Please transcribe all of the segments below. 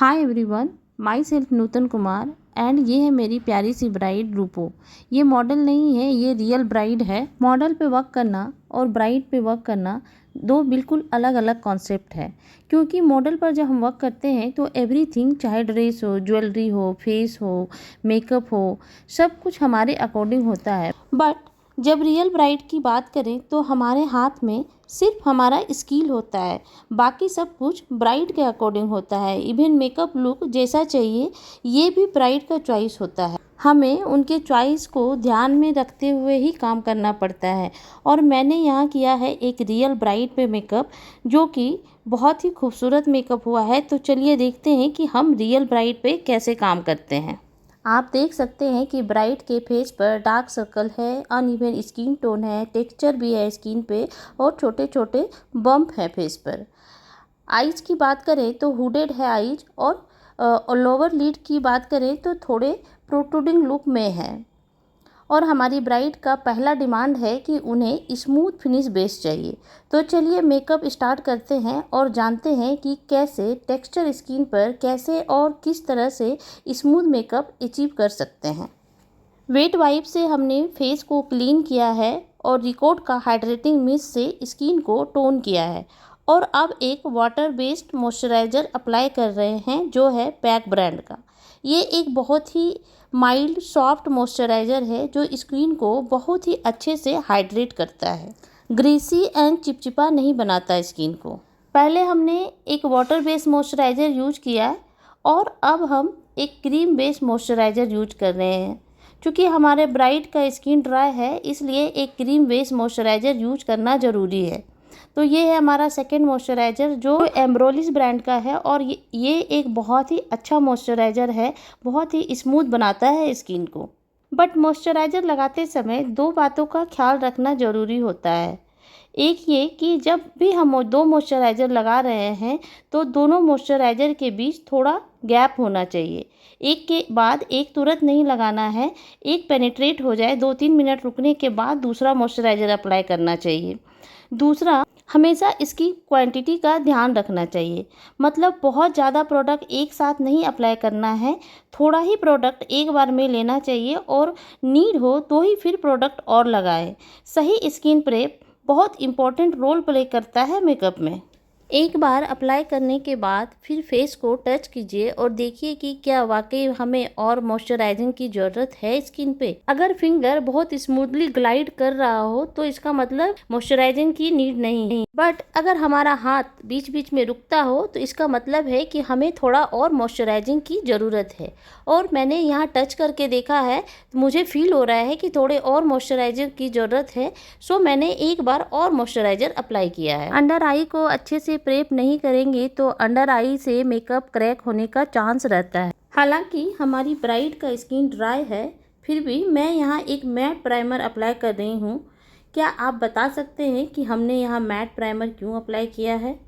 Hi everyone, my self Nutan Kumar and ये है मेरी प्यारी सी ब्राइड रूपो। ये मॉडल नहीं है, ये रियल ब्राइड है। मॉडल पे वर्क करना और ब्राइड पे वर्क करना दो बिल्कुल अलग अलग कॉन्सेप्ट है, क्योंकि मॉडल पर जब हम वर्क करते हैं तो एवरीथिंग, चाहे ड्रेस हो, ज्वेलरी हो, फेस हो, मेकअप हो, सब कुछ हमारे अकॉर्डिंग होता है। बट जब रियल ब्राइड की बात करें तो हमारे हाथ में सिर्फ हमारा स्किल होता है, बाकी सब कुछ ब्राइड के अकॉर्डिंग होता है। इवन मेकअप लुक जैसा चाहिए ये भी ब्राइड का चॉइस होता है। हमें उनके चॉइस को ध्यान में रखते हुए ही काम करना पड़ता है। और मैंने यहाँ किया है एक रियल ब्राइड पे मेकअप, जो कि बहुत ही खूबसूरत मेकअप हुआ है। तो चलिए देखते हैं कि हम रियल ब्राइड पे कैसे काम करते हैं। आप देख सकते हैं कि ब्राइड के फेस पर डार्क सर्कल है, अनइवन स्किन टोन है, टेक्सचर भी है स्किन पे और छोटे छोटे बम्प है फेस पर। आईज की बात करें तो हुडेड है आईज, और लोअर लिड की बात करें तो थोड़े प्रोट्रूडिंग लुक में है। और हमारी ब्राइड का पहला डिमांड है कि उन्हें स्मूथ फिनिश बेस चाहिए। तो चलिए मेकअप स्टार्ट करते हैं और जानते हैं कि कैसे टेक्सचर स्किन पर कैसे और किस तरह से स्मूथ मेकअप अचीव कर सकते हैं। वेट वाइप से हमने फेस को क्लीन किया है और रिकोड का हाइड्रेटिंग मिस्ट से स्किन को टोन किया है। और अब एक वाटर बेस्ड मॉइस्चराइज़र अप्लाई कर रहे हैं, जो है पैक ब्रांड का। ये एक बहुत ही माइल्ड सॉफ्ट मॉइस्चराइज़र है जो स्किन को बहुत ही अच्छे से हाइड्रेट करता है, ग्रीसी एंड चिपचिपा नहीं बनाता स्किन को। पहले हमने एक वाटर बेस्ड मॉइस्चराइज़र यूज किया और अब हम एक क्रीम बेस्ड मॉइस्चराइज़र यूज कर रहे हैं। क्योंकि हमारे ब्राइड का स्किन ड्राई है, इसलिए एक क्रीम बेस्ड मॉइस्चराइज़र यूज करना ज़रूरी है। तो ये है हमारा सेकेंड मॉइस्चराइज़र, जो एम्ब्रोलिस ब्रांड का है। और ये एक बहुत ही अच्छा मॉइस्चराइज़र है, बहुत ही स्मूथ बनाता है स्किन को। बट मॉइस्चराइज़र लगाते समय दो बातों का ख्याल रखना ज़रूरी होता है। एक ये कि जब भी हम दो मॉइस्चराइज़र लगा रहे हैं तो दोनों मॉइस्चराइज़र के बीच थोड़ा गैप होना चाहिए। एक के बाद एक तुरंत नहीं लगाना है, एक पेनिट्रेट हो जाए 2-3 मिनट रुकने के बाद दूसरा मॉइस्चराइज़र अप्लाई करना चाहिए। दूसरा, हमेशा इसकी क्वांटिटी का ध्यान रखना चाहिए, मतलब बहुत ज़्यादा प्रोडक्ट एक साथ नहीं अप्लाई करना है, थोड़ा ही प्रोडक्ट एक बार में लेना चाहिए और नीड हो तो ही फिर प्रोडक्ट और लगाएं। सही स्किन प्रेप बहुत इम्पोर्टेंट रोल प्ले करता है मेकअप में। एक बार अप्लाई करने के बाद फिर फेस को टच कीजिए और देखिए कि क्या वाकई हमें और मॉइस्चराइजिंग की ज़रूरत है स्किन पे। अगर फिंगर बहुत स्मूथली ग्लाइड कर रहा हो तो इसका मतलब मॉइस्चराइजिंग की नीड नहीं है। बट अगर हमारा हाथ बीच बीच में रुकता हो तो इसका मतलब है कि हमें थोड़ा और मॉइस्चराइजिंग की ज़रूरत है। और मैंने यहाँ टच करके देखा है तो मुझे फील हो रहा है कि थोड़े और मॉइस्चराइजर की ज़रूरत है। सो मैंने एक बार और मॉइस्चराइज़र अप्लाई किया है। अंडर आई को अच्छे से प्रेप नहीं करेंगे तो अंडर आई से मेकअप क्रैक होने का चांस रहता है। हालांकि हमारी ब्राइड का स्किन ड्राई है, फिर भी मैं यहाँ एक मैट प्राइमर अप्लाई कर रही हूँ। क्या आप बता सकते हैं कि हमने यहाँ मैट प्राइमर क्यों अप्लाई किया है?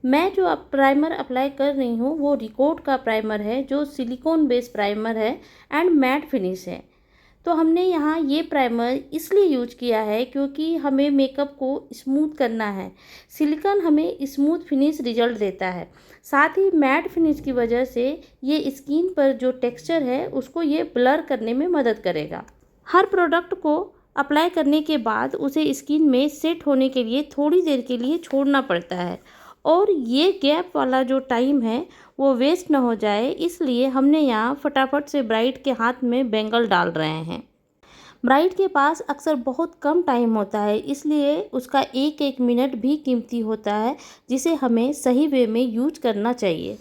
मैं जो प्राइमर अप्लाई कर रही हूँ वो रिकोड का प्राइमर है, जो सिलिकॉन बेस्ड प्राइमर है एंड मैट फिनिश है। तो हमने यहाँ ये प्राइमर इसलिए यूज किया है क्योंकि हमें मेकअप को स्मूथ करना है। सिलिकॉन हमें स्मूथ फिनिश रिजल्ट देता है, साथ ही मैट फिनिश की वजह से ये स्किन पर जो टेक्सचर है उसको ये ब्लर करने में मदद करेगा। हर प्रोडक्ट को अप्लाई करने के बाद उसे स्किन में सेट होने के लिए थोड़ी देर के लिए छोड़ना पड़ता है, और ये गैप वाला जो टाइम है वो वेस्ट ना हो जाए, इसलिए हमने यहाँ फटाफट से ब्राइड के हाथ में बेंगल डाल रहे हैं। ब्राइड के पास अक्सर बहुत कम टाइम होता है, इसलिए उसका एक एक मिनट भी कीमती होता है, जिसे हमें सही वे में यूज करना चाहिए।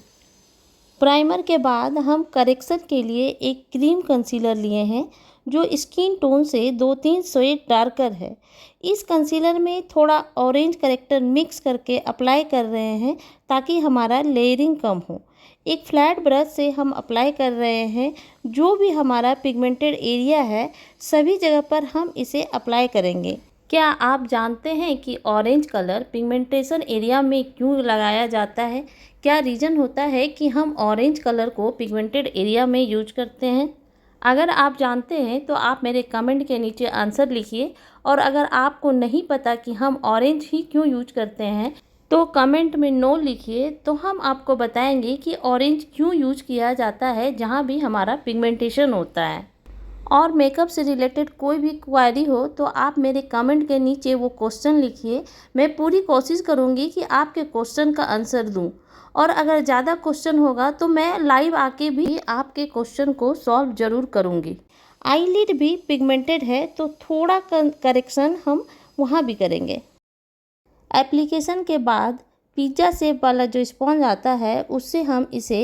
प्राइमर के बाद हम करेक्शन के लिए एक क्रीम कंसीलर लिए हैं, जो स्किन टोन से 2-3 शेड डार्कर है। इस कंसीलर में थोड़ा ऑरेंज करेक्टर मिक्स करके अप्लाई कर रहे हैं ताकि हमारा लेयरिंग कम हो। एक फ्लैट ब्रश से हम अप्लाई कर रहे हैं। जो भी हमारा पिगमेंटेड एरिया है सभी जगह पर हम इसे अप्लाई करेंगे। क्या आप जानते हैं कि ऑरेंज कलर पिगमेंटेशन एरिया में क्यों लगाया जाता है? क्या रीज़न होता है कि हम ऑरेंज कलर को पिगमेंटेड एरिया में यूज करते हैं? अगर आप जानते हैं तो आप मेरे कमेंट के नीचे आंसर लिखिए। और अगर आपको नहीं पता कि हम ऑरेंज ही क्यों यूज करते हैं तो कमेंट में नो लिखिए, तो हम आपको बताएंगे कि ऑरेंज क्यों यूज किया जाता है जहाँ भी हमारा पिगमेंटेशन होता है। और मेकअप से रिलेटेड कोई भी क्वेरी हो तो आप मेरे कमेंट के नीचे वो क्वेश्चन लिखिए। मैं पूरी कोशिश करूँगी कि आपके क्वेश्चन का आंसर दूँ, और अगर ज़्यादा क्वेश्चन होगा तो मैं लाइव आके भी आपके क्वेश्चन को सॉल्व ज़रूर करूँगी। आईलिड भी पिगमेंटेड है तो थोड़ा करेक्शन हम वहाँ भी करेंगे। एप्लीकेशन के बाद पिज़्ज़ा शेप वाला जो स्पॉन्ज आता है उससे हम इसे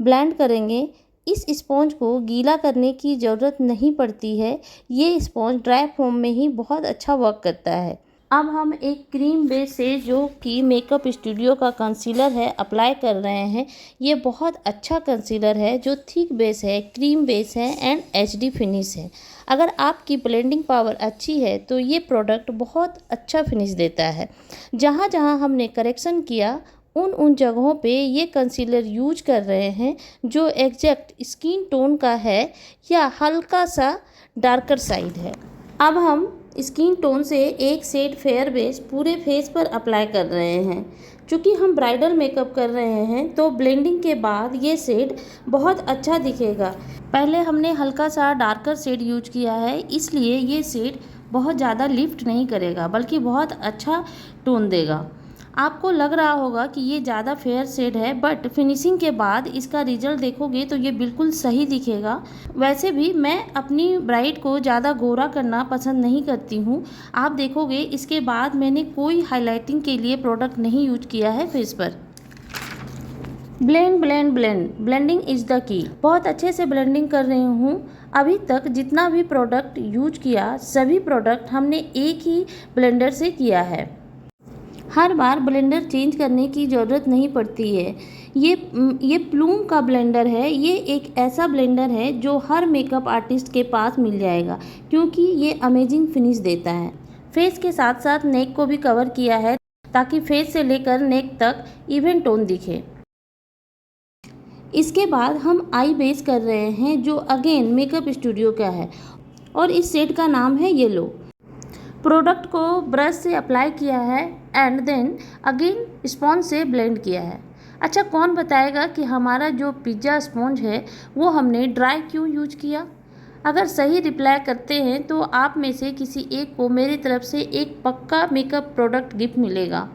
ब्लेंड करेंगे। इस स्पॉन्ज को गीला करने की ज़रूरत नहीं पड़ती है, ये स्पॉन्ज ड्राई फॉर्म में ही बहुत अच्छा वर्क करता है। अब हम एक क्रीम बेस से, जो कि मेकअप स्टूडियो का कंसीलर है, अप्लाई कर रहे हैं। ये बहुत अच्छा कंसीलर है जो थिक बेस है, क्रीम बेस है एंड एचडी फिनिश है। अगर आपकी ब्लेंडिंग पावर अच्छी है तो ये प्रोडक्ट बहुत अच्छा फिनिश देता है। जहाँ जहाँ हमने करेक्शन किया उन जगहों पे ये कंसीलर यूज कर रहे हैं जो एग्जैक्ट स्किन टोन का है या हल्का सा डार्कर साइड है। अब हम स्किन टोन से एक शेड फेयर बेस पूरे फेस पर अप्लाई कर रहे हैं। चूँकि हम ब्राइडल मेकअप कर रहे हैं तो ब्लेंडिंग के बाद ये शेड बहुत अच्छा दिखेगा। पहले हमने हल्का सा डार्कर शेड यूज किया है, इसलिए ये शेड बहुत ज़्यादा लिफ्ट नहीं करेगा बल्कि बहुत अच्छा टोन देगा। आपको लग रहा होगा कि ये ज़्यादा फेयर शेड है, बट फिनिशिंग के बाद इसका रिजल्ट देखोगे तो ये बिल्कुल सही दिखेगा। वैसे भी मैं अपनी ब्राइड को ज़्यादा गोरा करना पसंद नहीं करती हूँ। आप देखोगे इसके बाद मैंने कोई हाइलाइटिंग के लिए प्रोडक्ट नहीं यूज किया है फेस पर। Blend blend blend, blending is the key. बहुत अच्छे से ब्लेंडिंग कर रही हूँ। अभी तक जितना भी प्रोडक्ट यूज किया सभी प्रोडक्ट हमने एक ही ब्लेंडर से किया है। हर बार ब्लेंडर चेंज करने की ज़रूरत नहीं पड़ती है। ये प्लूम का ब्लेंडर है। ये एक ऐसा ब्लेंडर है जो हर मेकअप आर्टिस्ट के पास मिल जाएगा, क्योंकि ये अमेजिंग फिनिश देता है। फेस के साथ साथ नेक को भी कवर किया है ताकि फेस से लेकर नेक तक इवन टोन दिखे। इसके बाद हम आई बेस कर रहे हैं जो अगेन मेकअप स्टूडियो का है और इस शेड का नाम है येलो। प्रोडक्ट को ब्रश से अप्लाई किया है एंड देन अगेन स्पॉन्ज से ब्लेंड किया है। अच्छा, कौन बताएगा कि हमारा जो पिज़्ज़ा स्पॉन्ज है वो हमने ड्राई क्यों यूज किया? अगर सही रिप्लाई करते हैं तो आप में से किसी एक को मेरी तरफ से एक पक्का मेकअप प्रोडक्ट गिफ्ट मिलेगा।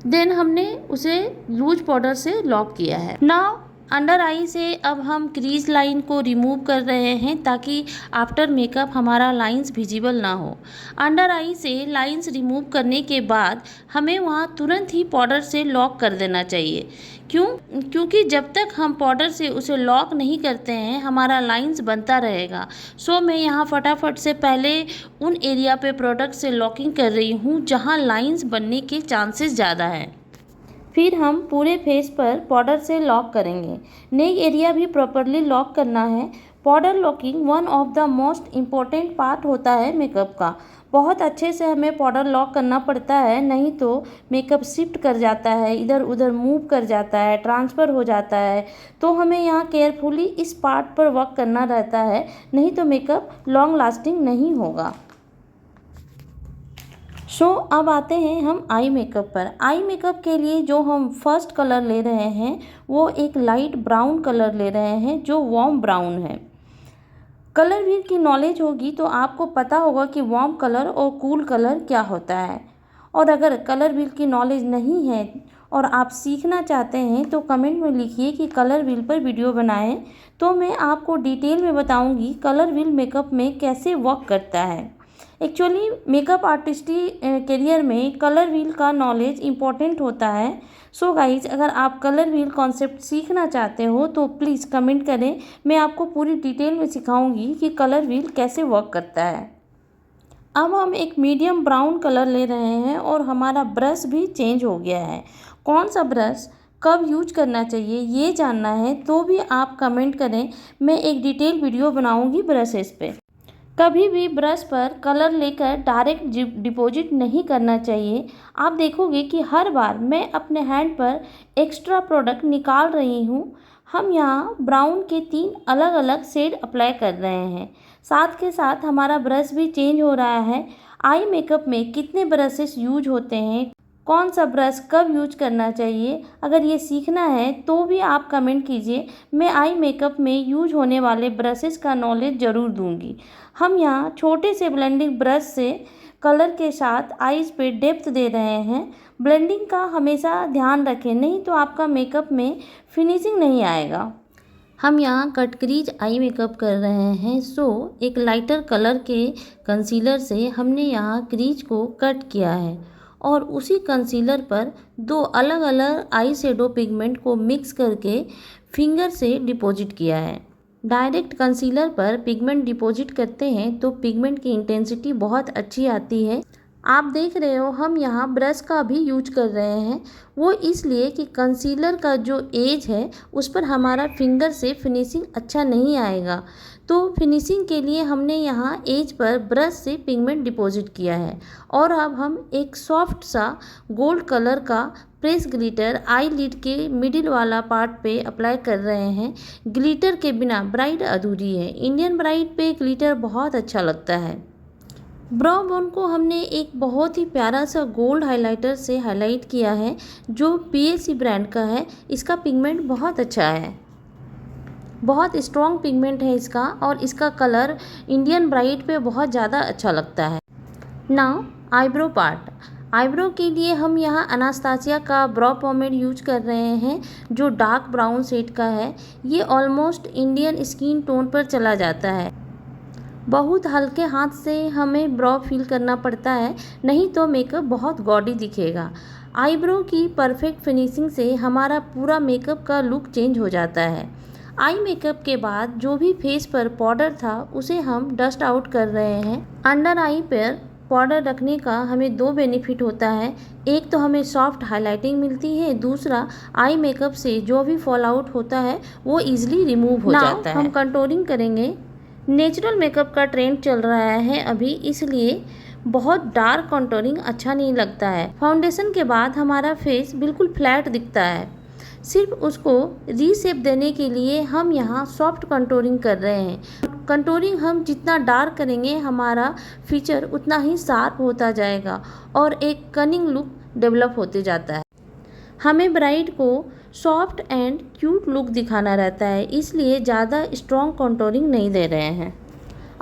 देन हमने उसे लूज पाउडर से लॉक किया है। नाउ अंडर आई से अब हम क्रीज लाइन को रिमूव कर रहे हैं ताकि आफ्टर मेकअप हमारा लाइंस विजिबल ना हो। अंडर आई से लाइंस रिमूव करने के बाद हमें वहाँ तुरंत ही पाउडर से लॉक कर देना चाहिए। क्योंकि जब तक हम पाउडर से उसे लॉक नहीं करते हैं हमारा लाइंस बनता रहेगा। सो मैं यहाँ फटाफट से पहले उन एरिया पे प्रोडक्ट से लॉकिंग कर रही हूँ जहाँ लाइंस बनने के चांसेस ज़्यादा हैं। फिर हम पूरे फेस पर पाउडर से लॉक करेंगे। नेक एरिया भी प्रॉपरली लॉक करना है। Powder locking one of the most important part होता है मेकअप का। बहुत अच्छे से हमें पाउडर लॉक करना पड़ता है, नहीं तो मेकअप शिफ्ट कर जाता है, इधर उधर मूव कर जाता है, ट्रांसफ़र हो जाता है। तो हमें यहाँ केयरफुली इस पार्ट पर वर्क करना रहता है, नहीं तो मेकअप लॉन्ग लास्टिंग नहीं होगा। अब आते हैं हम आई मेकअप पर। आई मेकअप के लिए जो हम फर्स्ट कलर ले रहे हैं वो एक लाइट ब्राउन कलर ले रहे हैं जो वार्म ब्राउन है। कलर व्हील की नॉलेज होगी तो आपको पता होगा कि वार्म कलर और कूल कलर क्या होता है। और अगर कलर व्हील की नॉलेज नहीं है और आप सीखना चाहते हैं तो कमेंट में लिखिए कि कलर व्हील पर वीडियो बनाएं, तो मैं आपको डिटेल में बताऊंगी कलर व्हील मेकअप में कैसे वर्क करता है। एक्चुअली मेकअप आर्टिस्टी करियर में कलर व्हील का नॉलेज इम्पॉर्टेंट होता है। सो गाइज, अगर आप कलर व्हील कॉन्सेप्ट सीखना चाहते हो तो प्लीज़ कमेंट करें, मैं आपको पूरी डिटेल में सिखाऊंगी कि कलर व्हील कैसे वर्क करता है। अब हम एक मीडियम ब्राउन कलर ले रहे हैं और हमारा ब्रश भी चेंज हो गया है। कौन सा ब्रश कब यूज करना चाहिए ये जानना है तो भी आप कमेंट करें, मैं एक डिटेल वीडियो बनाऊंगी ब्रशेस पे। कभी भी ब्रश पर कलर लेकर डायरेक्ट डिपॉजिट नहीं करना चाहिए। आप देखोगे कि हर बार मैं अपने हैंड पर एक्स्ट्रा प्रोडक्ट निकाल रही हूँ। हम यहाँ ब्राउन के 3 अलग अलग शेड अप्लाई कर रहे हैं, साथ के साथ हमारा ब्रश भी चेंज हो रहा है। आई मेकअप में कितने ब्रशेस यूज होते हैं कौन सा ब्रश कब यूज करना चाहिए, अगर ये सीखना है तो भी आप कमेंट कीजिए। मैं आई मेकअप में यूज होने वाले ब्रशेस का नॉलेज ज़रूर दूंगी। हम यहाँ छोटे से ब्लेंडिंग ब्रश से कलर के साथ आईज पे डेप्थ दे रहे हैं। ब्लेंडिंग का हमेशा ध्यान रखें, नहीं तो आपका मेकअप में फिनिशिंग नहीं आएगा। हम यहाँ कट क्रीज आई मेकअप कर रहे हैं, सो एक लाइटर कलर के कंसीलर से हमने यहाँ क्रीज को कट किया है और उसी कंसीलर पर दो अलग अलग आई शेडो पिगमेंट को मिक्स करके फिंगर से डिपॉजिट किया है। डायरेक्ट कंसीलर पर पिगमेंट डिपॉजिट करते हैं तो पिगमेंट की इंटेंसिटी बहुत अच्छी आती है। आप देख रहे हो हम यहाँ ब्रश का भी यूज कर रहे हैं, वो इसलिए कि कंसीलर का जो एज है उस पर हमारा फिंगर से फिनिशिंग अच्छा नहीं आएगा। तो फिनिशिंग के लिए हमने यहाँ एज पर ब्रश से पिगमेंट डिपॉजिट किया है। और अब हम एक सॉफ्ट सा गोल्ड कलर का प्रेस ग्लिटर आई लिड के मिडिल वाला पार्ट पे अप्लाई कर रहे हैं। ग्लिटर के बिना ब्राइड अधूरी है। इंडियन ब्राइड पे ग्लिटर बहुत अच्छा लगता है। ब्रो बोन को हमने एक बहुत ही प्यारा सा गोल्ड हाइलाइटर से हाईलाइट किया है जो पीएसी ब्रांड का है। इसका पिगमेंट बहुत अच्छा है, बहुत स्ट्रॉन्ग पिगमेंट है इसका और इसका कलर इंडियन ब्राइड पे बहुत ज़्यादा अच्छा लगता है। Now eyebrow part. आईब्रो के लिए हम यहाँ अनास्तासिया का ब्रो पोमेड यूज कर रहे हैं जो डार्क ब्राउन शेड का है। ये ऑलमोस्ट इंडियन स्किन टोन पर चला जाता है। बहुत हल्के हाथ से हमें ब्रो फिल करना पड़ता है, नहीं तो मेकअप बहुत गॉडी दिखेगा। आईब्रो की परफेक्ट फिनिशिंग से हमारा पूरा मेकअप का लुक चेंज हो जाता है। आई मेकअप के बाद जो भी फेस पर पाउडर था उसे हम डस्ट आउट कर रहे हैं। अंडर आई पर पाउडर रखने का हमें दो बेनिफिट होता है। एक तो हमें सॉफ्ट हाइलाइटिंग मिलती है, दूसरा आई मेकअप से जो भी फॉल आउट होता है वो इजीली रिमूव हो जाता है। हम कंटूरिंग करेंगे। नेचुरल मेकअप का ट्रेंड चल रहा है अभी, इसलिए बहुत डार्क कंटूरिंग अच्छा नहीं लगता है। फाउंडेशन के बाद हमारा फेस बिल्कुल फ्लैट दिखता है। सिर्फ उसको रीशेप देने के लिए हम यहाँ सॉफ्ट कंटूरिंग कर रहे हैं। कंटूरिंग हम जितना डार्क करेंगे हमारा फीचर उतना ही शार्प होता जाएगा और एक कनिंग लुक डेवलप होते जाता है। हमें ब्राइड को सॉफ्ट एंड क्यूट लुक दिखाना रहता है, इसलिए ज़्यादा स्ट्रॉन्ग कंटूरिंग नहीं दे रहे हैं।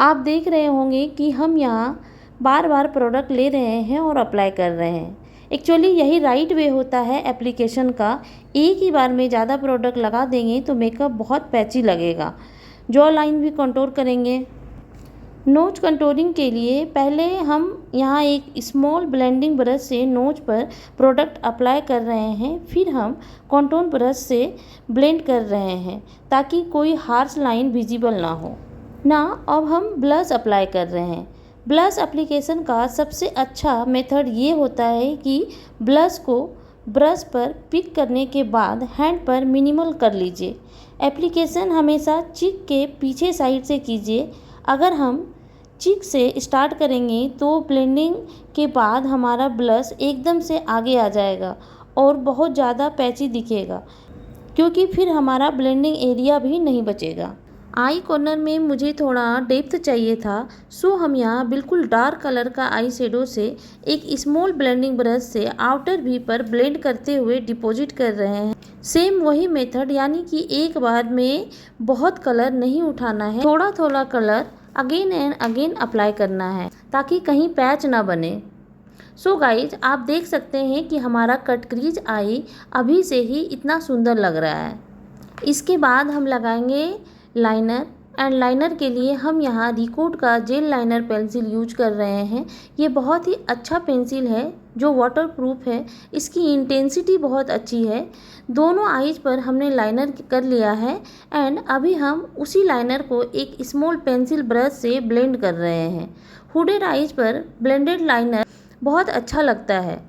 आप देख रहे होंगे कि हम यहाँ बार बार प्रोडक्ट ले रहे हैं और अप्लाई कर रहे हैं। एक्चुअली यही राइट वे होता है एप्लीकेशन का। एक ही बार में ज़्यादा प्रोडक्ट लगा देंगे तो मेकअप बहुत पैची लगेगा। जॉ लाइन भी कंटूर करेंगे। नोज कंटूरिंग के लिए पहले हम यहाँ एक स्मॉल ब्लेंडिंग ब्रश से नोज पर प्रोडक्ट अप्लाई कर रहे हैं, फिर हम कंटूर ब्रश से ब्लेंड कर रहे हैं ताकि कोई हार्श लाइन विजिबल ना हो। अब हम ब्लश अप्लाई कर रहे हैं। ब्लश एप्लीकेशन का सबसे अच्छा मेथड ये होता है कि ब्लश को ब्रश पर पिक करने के बाद हैंड पर मिनिमल कर लीजिए। एप्लीकेशन हमेशा चिक के पीछे साइड से कीजिए। अगर हम चिक से स्टार्ट करेंगे तो ब्लेंडिंग के बाद हमारा ब्लश एकदम से आगे आ जाएगा और बहुत ज़्यादा पैची दिखेगा, क्योंकि फिर हमारा ब्लेंडिंग एरिया भी नहीं बचेगा। आई कॉर्नर में मुझे थोड़ा डेप्थ चाहिए था, सो हम यहाँ बिल्कुल डार्क कलर का आई शेडो से एक स्मॉल ब्लेंडिंग ब्रश से आउटर भी पर ब्लेंड करते हुए डिपॉजिट कर रहे हैं। सेम वही मेथड, यानी कि एक बार में बहुत कलर नहीं उठाना है, थोड़ा थोड़ा colour again and again apply करना है ताकि कहीं पैच ना बने। सो गाइज, आप देख सकते हैं कि हमारा कट क्रीज आई अभी से ही इतना सुंदर लग रहा है। इसके बाद हम लगाएंगे लाइनर। एंड लाइनर के लिए हम यहाँ रिकोड का जेल लाइनर पेंसिल यूज कर रहे हैं। ये बहुत ही अच्छा पेंसिल है जो वाटरप्रूफ है। इसकी इंटेंसिटी बहुत अच्छी है। दोनों आईज पर हमने लाइनर कर लिया है एंड अभी हम उसी लाइनर को एक स्मॉल पेंसिल ब्रश से ब्लेंड कर रहे हैं। हुडेड आईज पर ब्लेंडेड लाइनर बहुत अच्छा लगता है।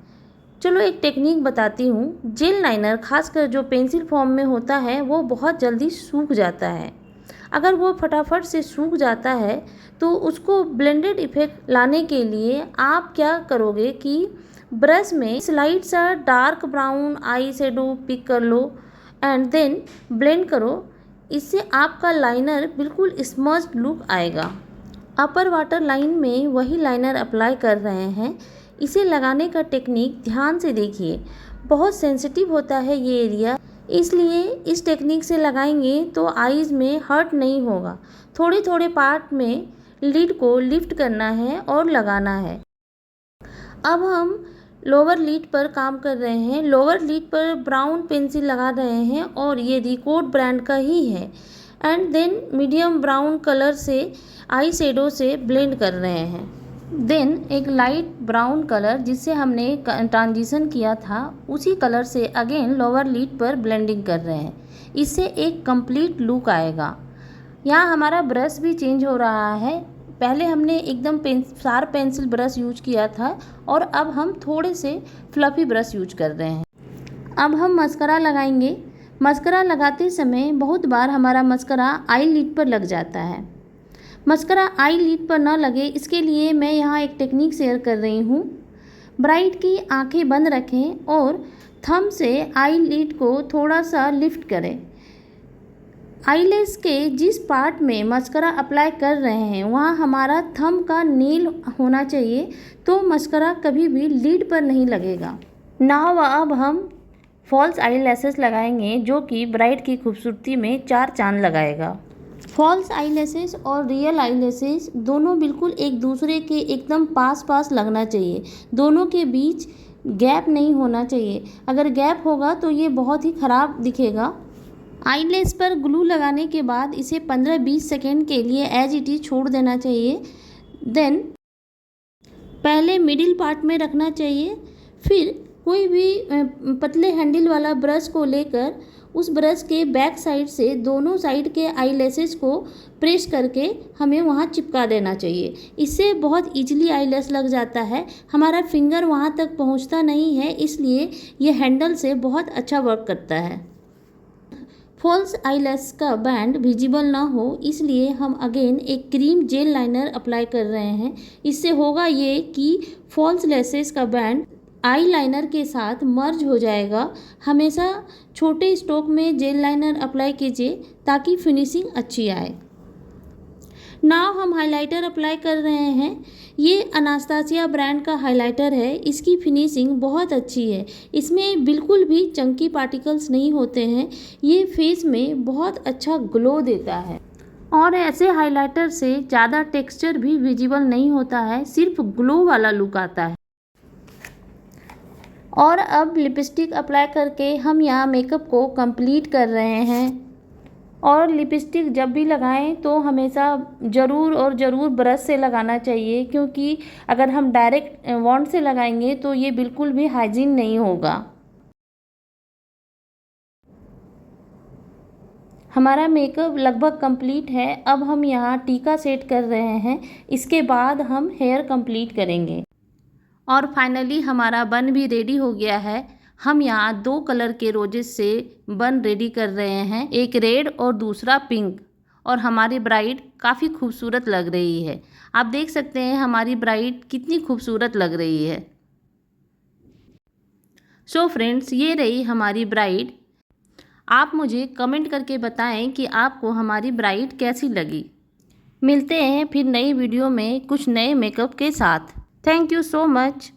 चलो एक टेक्निक बताती हूँ। जेल लाइनर खासकर जो पेंसिल फॉर्म में होता है वो बहुत जल्दी सूख जाता है। अगर वो फटाफट से सूख जाता है तो उसको ब्लेंडेड इफेक्ट लाने के लिए आप क्या करोगे कि ब्रश में स्लाइड सा dark brown eye shadow pick कर लो एंड देन ब्लेंड करो। इससे आपका लाइनर बिल्कुल स्मज्ड लुक आएगा। अपर वाटर लाइन में वही लाइनर अप्लाई कर रहे हैं। इसे लगाने का टेक्निक ध्यान से देखिए, बहुत सेंसिटिव होता है ये एरिया, इसलिए इस टेक्निक से लगाएंगे तो आईज़ में हर्ट नहीं होगा। थोड़े थोड़े पार्ट में लिड को लिफ्ट करना है और लगाना है। अब हम लोअर लिड पर काम कर रहे हैं। लोअर लिड पर ब्राउन पेंसिल लगा रहे हैं और ये रिकोड ब्रांड का ही है। And then medium brown colour से आई शेडो से ब्लेंड कर रहे हैं। देन एक लाइट ब्राउन कलर जिससे हमने ट्रांजिशन किया था उसी कलर से अगेन लोअर लिड पर ब्लेंडिंग कर रहे हैं। इससे एक कंप्लीट लुक आएगा। यहाँ हमारा ब्रश भी चेंज हो रहा है। पहले हमने एकदम शार्प पेंसिल ब्रश यूज किया था और अब हम थोड़े से फ्लफी ब्रश यूज कर रहे हैं। अब हम मस्करा लगाएंगे। मस्करा लगाते समय बहुत बार हमारा मस्करा आई लिड पर लग जाता है। मस्करा आई लिड पर ना लगे इसके लिए मैं यहाँ एक टेक्निक शेयर कर रही हूँ। ब्राइड की आंखें बंद रखें और थंब से आई लिड को थोड़ा सा लिफ्ट करें। आईलेस के जिस पार्ट में मस्करा अप्लाई कर रहे हैं वहाँ हमारा थंब का नेल होना चाहिए, तो मस्करा कभी भी लिड पर नहीं लगेगा। नाउ अब हम फॉल्स आईलैशेस लगाएंगे जो कि ब्राइड की खूबसूरती में चार चांद लगाएगा। फॉल्स आईलैशेस और रियल आईलैशेस दोनों बिल्कुल एक दूसरे के एकदम पास पास लगना चाहिए। दोनों के बीच गैप नहीं होना चाहिए। अगर गैप होगा तो ये बहुत ही ख़राब दिखेगा। आईलैश पर ग्लू लगाने के बाद इसे 15-20 सेकेंड के लिए एज इट इज़ छोड़ देना चाहिए। देन पहले मिडिल पार्ट में रखना चाहिए, फिर कोई भी पतले हैंडल वाला ब्रश को लेकर उस ब्रश के बैक साइड से दोनों साइड के आईलैशेस को प्रेस करके हमें वहाँ चिपका देना चाहिए। इससे बहुत इजीली आईलैश लग जाता है। हमारा फिंगर वहाँ तक पहुँचता नहीं है, इसलिए ये हैंडल से बहुत अच्छा वर्क करता है। फॉल्स आईलैश का बैंड विजिबल ना हो इसलिए हम अगेन एक क्रीम जेल लाइनर अप्लाई कर रहे हैं। इससे होगा ये कि फॉल्स लैशेस का बैंड आई लाइनर के साथ मर्ज हो जाएगा। हमेशा छोटे स्ट्रोक में जेल लाइनर अप्लाई कीजिए ताकि फिनिशिंग अच्छी आए। नाउ हम हाइलाइटर अप्लाई कर रहे हैं। ये अनास्तासिया ब्रांड का हाइलाइटर है। इसकी फिनिशिंग बहुत अच्छी है। इसमें बिल्कुल भी चंकी पार्टिकल्स नहीं होते हैं। ये फेस में बहुत अच्छा ग्लो देता है और ऐसे हाइलाइटर से ज़्यादा टेक्सचर भी विजिबल नहीं होता है, सिर्फ ग्लो वाला लुक आता है। और अब लिपस्टिक अप्लाई करके हम यहाँ मेकअप को कंप्लीट कर रहे हैं। और लिपस्टिक जब भी लगाएं तो हमेशा ज़रूर ब्रश से लगाना चाहिए, क्योंकि अगर हम डायरेक्ट वॉन्ड से लगाएंगे तो ये बिल्कुल भी हाइजीन नहीं होगा। हमारा मेकअप लगभग कंप्लीट है। अब हम यहाँ टीका सेट कर रहे हैं, इसके बाद हम हेयर कंप्लीट करेंगे। और फाइनली हमारा बन भी रेडी हो गया है। हम यहाँ 2 कलर के रोजेस से बन रेडी कर रहे हैं, एक रेड और दूसरा पिंक। और हमारी ब्राइड काफ़ी खूबसूरत लग रही है। आप देख सकते हैं हमारी ब्राइड कितनी खूबसूरत लग रही है। सो फ्रेंड्स, ये रही हमारी ब्राइड। आप मुझे कमेंट करके बताएं कि आपको हमारी ब्राइड कैसी लगी। मिलते हैं फिर नई वीडियो में कुछ नए मेकअप के साथ। Thank you so much.